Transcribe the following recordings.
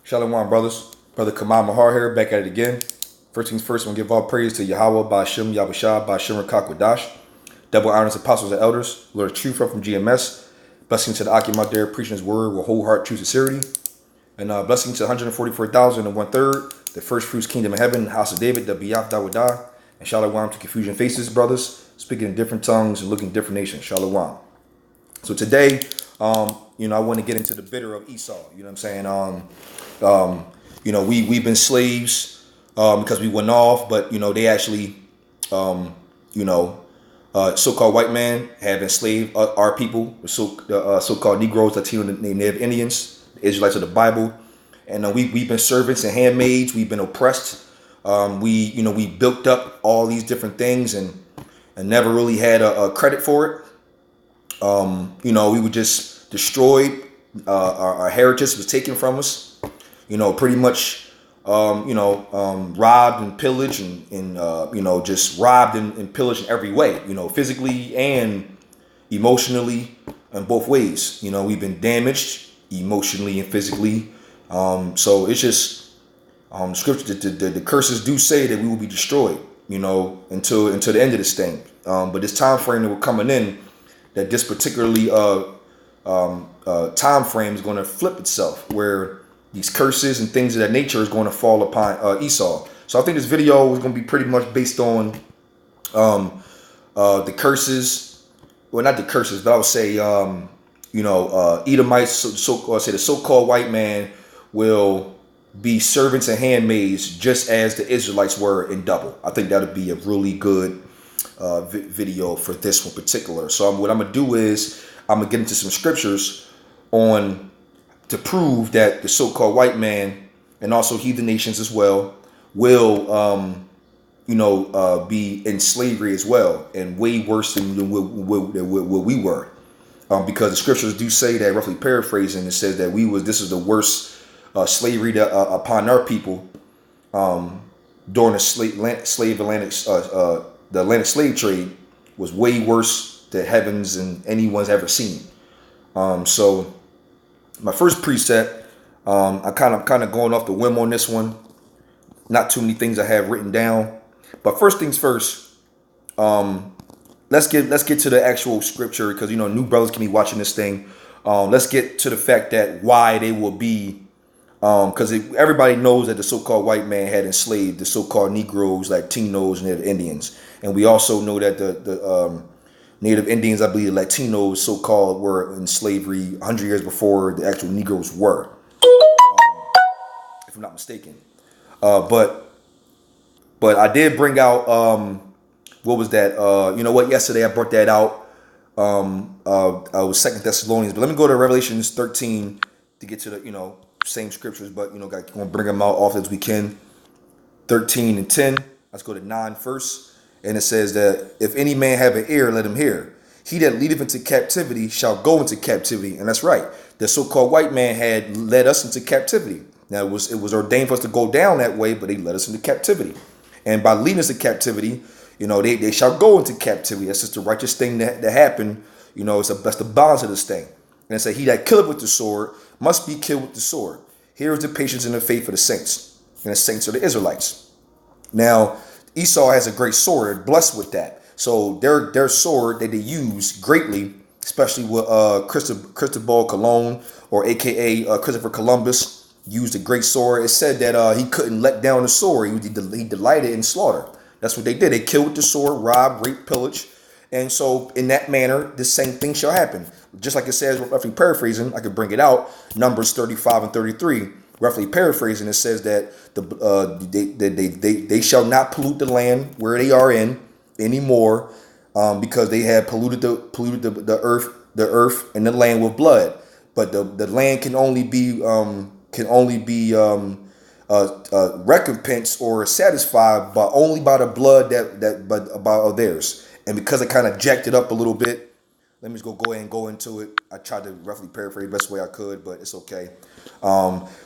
Shalom, brothers. Brother Kamal Mahar here, back at it again. First things first, I'm going to give all praise to Yahawah, Bahasham, Yahawashi, Bahasham, qadash. Double honors, apostles, and elders. Lord of truth from GMS. Blessings to the Akim out there, preaching his word with whole heart, true sincerity. And blessings to 144,000 and 1/3, the first fruits kingdom of heaven, house of David, the Biyaf Dawadah. And shalom to confusion faces, brothers, speaking in different tongues and looking different nations. Shalom. So today, I want to get into the bitter of Esau. You know what I'm saying? We've been slaves because we went off, but they actually, so-called white man have enslaved our people, the so-called Negroes, Latino, Native Indians, the Israelites of the Bible, and we've been servants and handmaids. We've been oppressed. We built up all these different things and never really had a credit for it. We were just destroyed. Our heritage was taken from us. Pretty much, robbed and pillaged and just robbed and pillaged in every way, physically and emotionally in both ways. We've been damaged emotionally and physically. So it's just, scripture, the curses do say that we will be destroyed, until the end of this thing. But this time frame that we're coming in, that this particularly time frame is going to flip itself, where these curses and things of that nature is going to fall upon Esau. So I think this video is going to be pretty much based on the curses. Well, not the curses, but I would say, Edomites, say the so-called white man will be servants and handmaids just as the Israelites were in double. I think that would be a really good video for this one particular. So what I'm going to do is I'm going to get into some scriptures to prove that the so-called white man and also heathen nations as well will, be in slavery as well, and way worse than what we were. Because the scriptures do say that, roughly paraphrasing, it says that this is the worst slavery upon our people during the Atlantic slave trade was way worse than heavens and anyone's ever seen. So my first preset, I kind of going off the whim on this one. Not too many things I have written down, but first things first. Let's get to the actual scripture, because new brothers can be watching this thing. Let's get to the fact that why they will be, because everybody knows that the so-called white man had enslaved the so-called Negroes, Latinos, and Native Indians, and we also know that the Native Indians, I believe, Latinos, so-called, were in slavery 100 years before the actual Negroes were, if I'm not mistaken. But I did bring out, what was that? Yesterday I brought that out. I was 2 Thessalonians, but let me go to Revelations 13 to get to the, same scriptures, but, going to bring them out often as we can. 13 and 10. Let's go to 9 first. And it says that if any man have an ear, let him hear. He that leadeth into captivity shall go into captivity. And that's right. The so-called white man had led us into captivity. Now, it was ordained for us to go down that way, but they led us into captivity. And by leading us to captivity, they shall go into captivity. That's just the righteous thing that happened. That's the balance of this thing. And it said, he that killeth with the sword must be killed with the sword. Here is the patience and the faith of the saints. And the saints are the Israelites. Now, Esau has a great sword, blessed with that. So their sword that they use greatly, especially with Cristobal Colon, or AKA Christopher Columbus, used a great sword. It said that he couldn't let down the sword. He delighted in slaughter. That's what they did. They killed with the sword, robbed, raped, pillaged. And so in that manner, the same thing shall happen. Just like it says, roughly paraphrasing, I could bring it out, Numbers 35 and 33. Roughly paraphrasing, it says that they shall not pollute the land where they are in anymore, because they have polluted the earth and the land with blood. But the land can only be recompensed or satisfied only by the blood of theirs. And because I kind of jacked it up a little bit, let me just go ahead and go into it. I tried to roughly paraphrase the best way I could, but it's okay.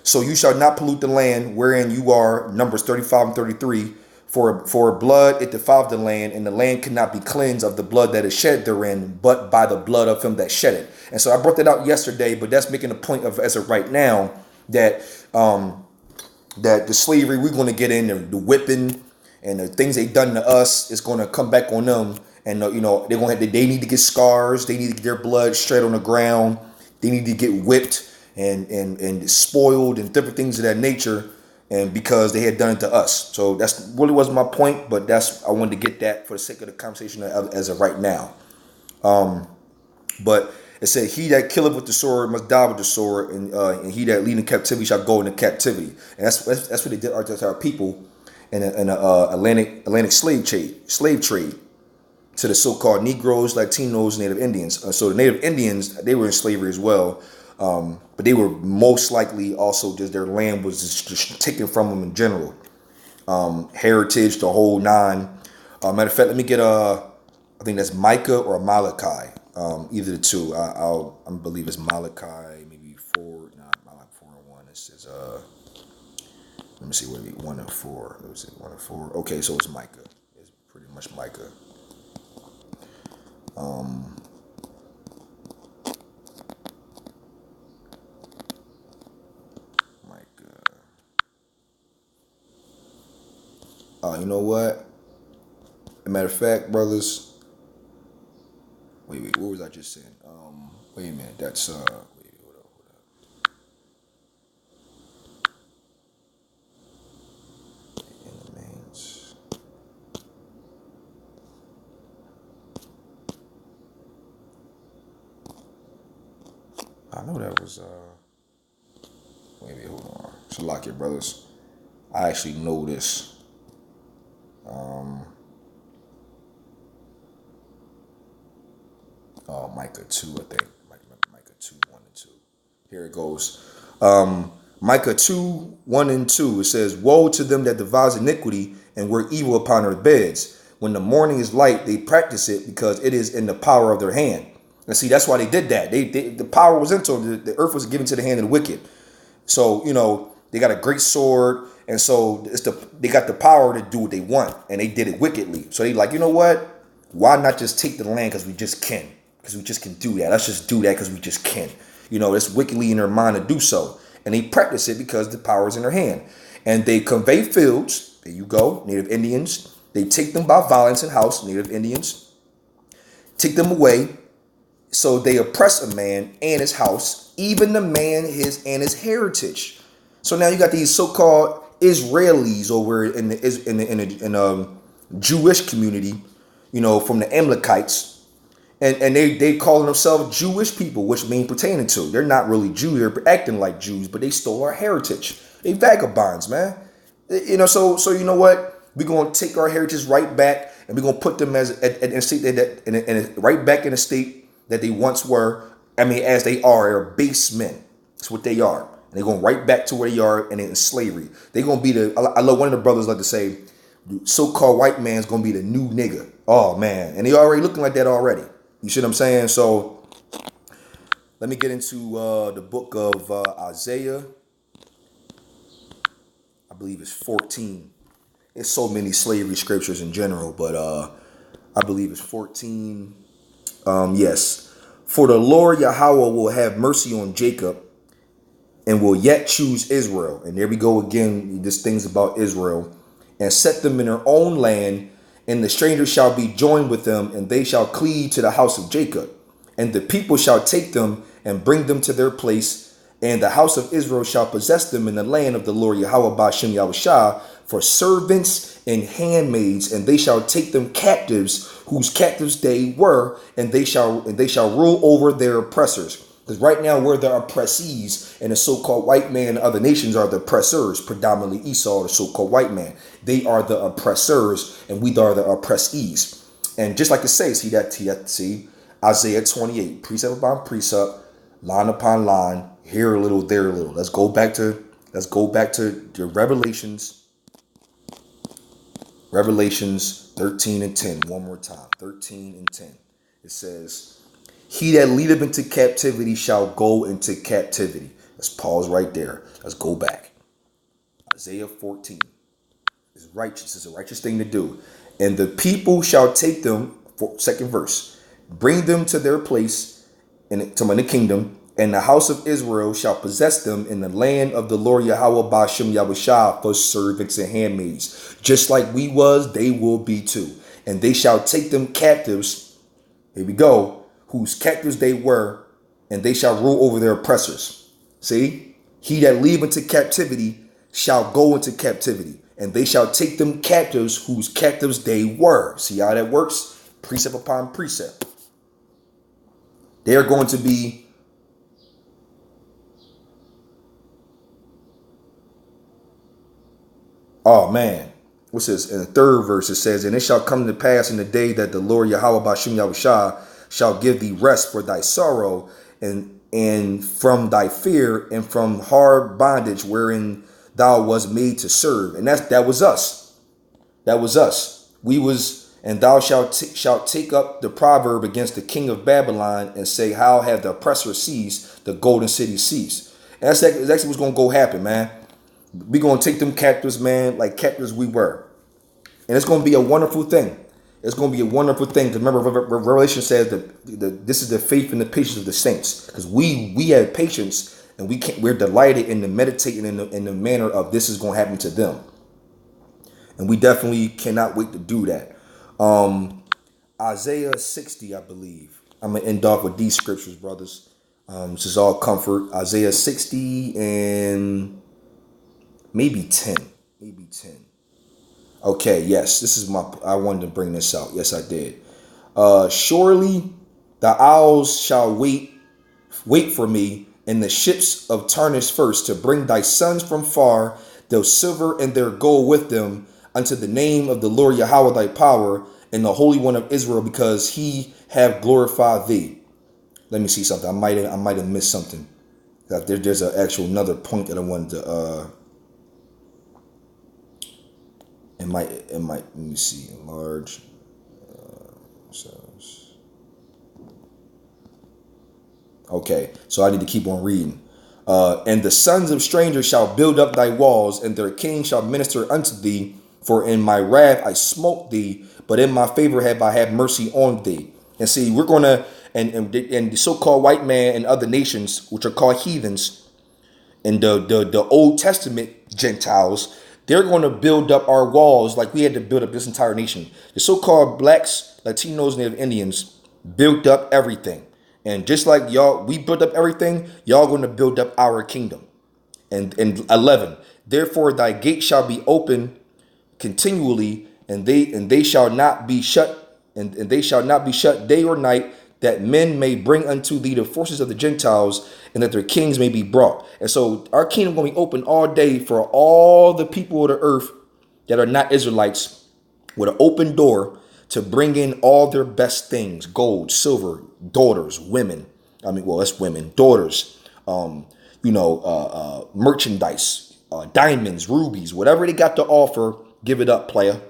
So you shall not pollute the land wherein you are, Numbers 35 and 33, for blood it defiled the land, and the land cannot be cleansed of the blood that is shed therein, but by the blood of him that shed it. And so I brought that out yesterday, but that's making a point of, as of right now, that that the slavery we're going to get in, the whipping and the things they done to us is going to come back on them. And they're going to they need to get scars. They need to get their blood straight on the ground. They need to get whipped and spoiled and different things of that nature. And because they had done it to us. So that's really wasn't my point, but I wanted to get that for the sake of the conversation as of right now. But it said, "He that killeth with the sword must die with the sword, and he that lead in captivity shall go into captivity." And that's what they did to our people in the Atlantic slave trade to the so-called Negroes, Latinos, Native Indians. So the Native Indians, they were in slavery as well, but they were most likely also just their land was just taken from them in general, heritage, the whole nine. Matter of fact, let me get I think that's Micah or Malachi. Either the two. I believe it's Malachi, maybe 4, not Malachi 4:1. It says, let me see what it be, 1 and 4. Let me see, 1 and 4. Okay, so it's Micah. It's pretty much Micah. Micah. You know what? As a matter of fact, brothers. Wait, what was I just saying? Wait a minute, that's hold up. Handmaids. I know that was wait, hold on. So lock it, brothers. I actually know this. Micah 2, I think. Micah 2, 1 and 2. Here it goes. Micah 2, 1 and 2. It says, "Woe to them that devise iniquity and work evil upon their beds. When the morning is light, they practice it because it is in the power of their hand." And see, that's why they did that. The power was into them. The earth was given to the hand of the wicked. So, they got a great sword. And so they got the power to do what they want. And they did it wickedly. So they like, you know what? Why not just take the land because we just can? Because we just can do that. Let's just do that because we just can. It's wickedly in their mind to do so. And they practice it because the power is in their hand. And they convey fields. There you go. Native Indians. They take them by violence in house. Native Indians. Take them away. So they oppress a man and his house, even the man and his heritage. So now you got these so-called Israelis over in the Jewish community, from the Amalekites. And they calling themselves Jewish people, which mean pertaining to. They're not really Jews. They're acting like Jews, but they stole our heritage. They vagabonds, man. So you know what? We're gonna take our heritage right back, and we're gonna put them as in a state right back in a state that they once were. I mean, as they are, they're base men. That's what they are. And they're going right back to where they are and in slavery. They're gonna be I love one of the brothers like to say, so-called white man's gonna be the new nigga. Oh man, and they already looking like that already. You see what I'm saying? So let me get into the book of Isaiah. I believe it's 14. There's so many slavery scriptures in general, but I believe it's 14. Yes. "For the Lord Yahawah will have mercy on Jacob and will yet choose Israel." And there we go again, this thing's about Israel. "And set them in their own land, and the strangers shall be joined with them, and they shall cleave to the house of Jacob. And the people shall take them and bring them to their place, and the house of Israel shall possess them in the land of the Lord Yahawah Bahasham Yahawashi for servants and handmaids, and they shall take them captives, whose captives they were, and they shall rule over their oppressors." Because right now we're the oppressees, and the so-called white man and other nations are the oppressors, predominantly Esau, the so-called white man. They are the oppressors, and we are the oppressees. And just like it says, see Isaiah 28, precept upon precept, line upon line, here a little, there a little. Let's go back to the Revelations 13 and 10. One more time. 13 and 10. It says, "He that leadeth into captivity shall go into captivity." Let's pause right there. Let's go back. Isaiah 14. It's righteous. It's a righteous thing to do. "And the people shall take them," second verse, "bring them to their place in the kingdom, And the house of Israel shall possess them in the land of the Lord Yahawah Bahasham Yahawashi for servants and handmaids. Just like we was, they will be too. And they shall take them captives, here we go, whose captives they were, and they shall rule over their oppressors. See? He that leave into captivity shall go into captivity, and they shall take them captives whose captives they were. See how that works? Precept upon precept. They are going to be oh man, what's this? In the third verse it says, and it shall come to pass in the day that the Lord Yahawah Bahasham Yahawashi shall give thee rest for thy sorrow and from thy fear and from hard bondage wherein thou was made to serve. And that was us. That was us. We was, and thou shalt take up the proverb against the king of Babylon and say, how have the oppressor ceased, the golden city ceased. And that's actually what's going to go happen, man. We're going to take them captives, man, like captives we were. And it's going to be a wonderful thing. It's going to be a wonderful thing. Because remember, Revelation says that this is the faith and the patience of the saints. Because we have patience, and we're delighted in the meditating in the manner of this is going to happen to them. And we definitely cannot wait to do that. Isaiah 60, I believe. I'm going to end off with these scriptures, brothers. This is all comfort. Isaiah 60 and maybe 10. Maybe 10. Okay, yes. This is I wanted to bring this out. Yes, I did. Surely the owls shall wait for me, and the ships of Tarshish first, to bring thy sons from far, their silver and their gold with them, unto the name of the Lord Yahawah thy power, and the Holy One of Israel, because he have glorified thee. Let me see something. I might have missed something. There's an actual another point that I wanted to it might let me see, enlarge okay, so I need to keep on reading. And the sons of strangers shall build up thy walls, and their king shall minister unto thee. For in my wrath I smote thee, but in my favor have I had mercy on thee. And see, we're gonna and the so-called white man and other nations, which are called heathens, and the Old Testament Gentiles, they're going to build up our walls like we had to build up this entire nation. The so-called blacks, Latinos, Native Indians built up everything. And just like y'all, we built up everything, y'all going to build up our kingdom. And 11, therefore thy gate shall be open continually, and they shall not be shut, and they shall not be shut day or night, that men may bring unto thee the forces of the Gentiles, and that their kings may be brought. And so our kingdom going to be open all day for all the people of the earth that are not Israelites, with an open door to bring in all their best things: gold, silver, daughters, women. I mean, well, that's women, daughters, merchandise, diamonds, rubies, whatever they got to offer. Give it up, player.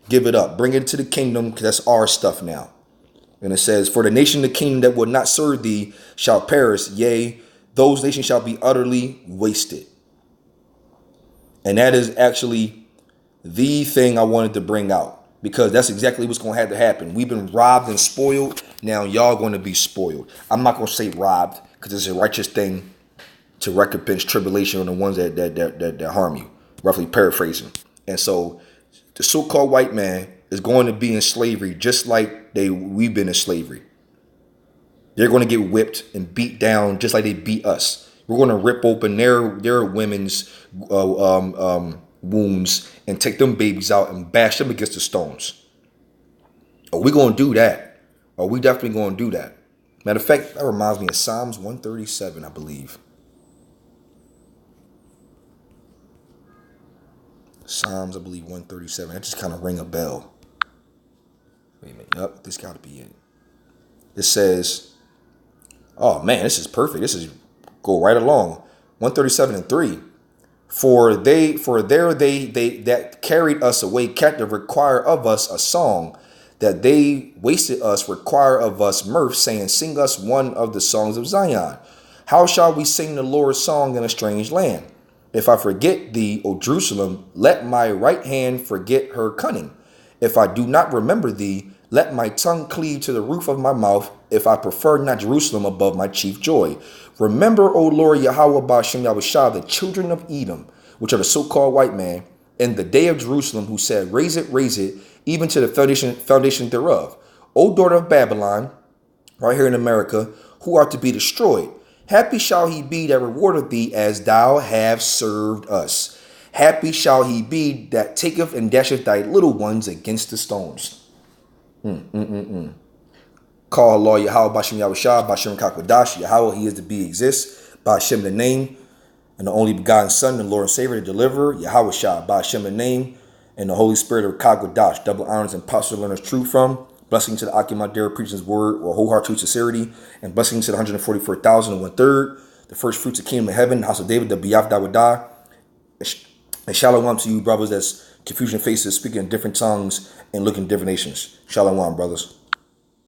Give it up. Bring it to the kingdom, because that's our stuff now. And it says, for the nation, the kingdom that will not serve thee shall perish. Yea, those nations shall be utterly wasted. And that is actually the thing I wanted to bring out, because that's exactly what's going to have to happen. We've been robbed and spoiled. Now y'all going to be spoiled. I'm not going to say robbed, because it's a righteous thing to recompense tribulation on the ones that harm you. Roughly paraphrasing. And so the so-called white man is going to be in slavery just like we've been in slavery. They're going to get whipped and beat down just like they beat us. We're going to rip open their women's wombs and take them babies out and bash them against the stones. Are we going to do that? Are we definitely going to do that? Matter of fact, that reminds me of Psalms 137, I believe. Psalms, I believe, 137. That just kind of ring a bell. Wait a minute. Yep, this got to be it. It says, oh man, this is perfect. This is go right along. 137 and 3. For there they that carried us away captive require of us a song, that they wasted us require of us mirth, saying, sing us one of the songs of Zion. How shall we sing the Lord's song in a strange land? If I forget thee, O Jerusalem, let my right hand forget her cunning. If I do not remember thee, let my tongue cleave to the roof of my mouth, if I prefer not Jerusalem above my chief joy. Remember, O Lord Yahawah, Bahasham, Yahawashi, the children of Edom, which are the so-called white man, in the day of Jerusalem, who said, raise it, even to the foundation thereof. O daughter of Babylon, right here in America, who are to be destroyed. Happy shall he be that rewardeth thee as thou have served us. Happy shall he be that taketh and dasheth thy little ones against the stones. Call Allah Yahawah, Bahasham, Yahawashi, Bahasham, qadash. Yahawah, he is to be, exists. Bahasham, the name, and the only begotten Son, the Lord and Savior, the deliverer. Yahawashi, Bahasham, the name, and the Holy Spirit of qadash. Double honors and apostle learners truth from. Blessing to the Akimadera preaching his word with wholehearted true sincerity. And blessing to the 144,000 and 1/3. The first fruits of the kingdom of heaven, the house of David, the Biyaf Dawadah. And shalom to you, brothers, that's confusion faces, speaking in different tongues and looking in different nations. Shalom, brothers.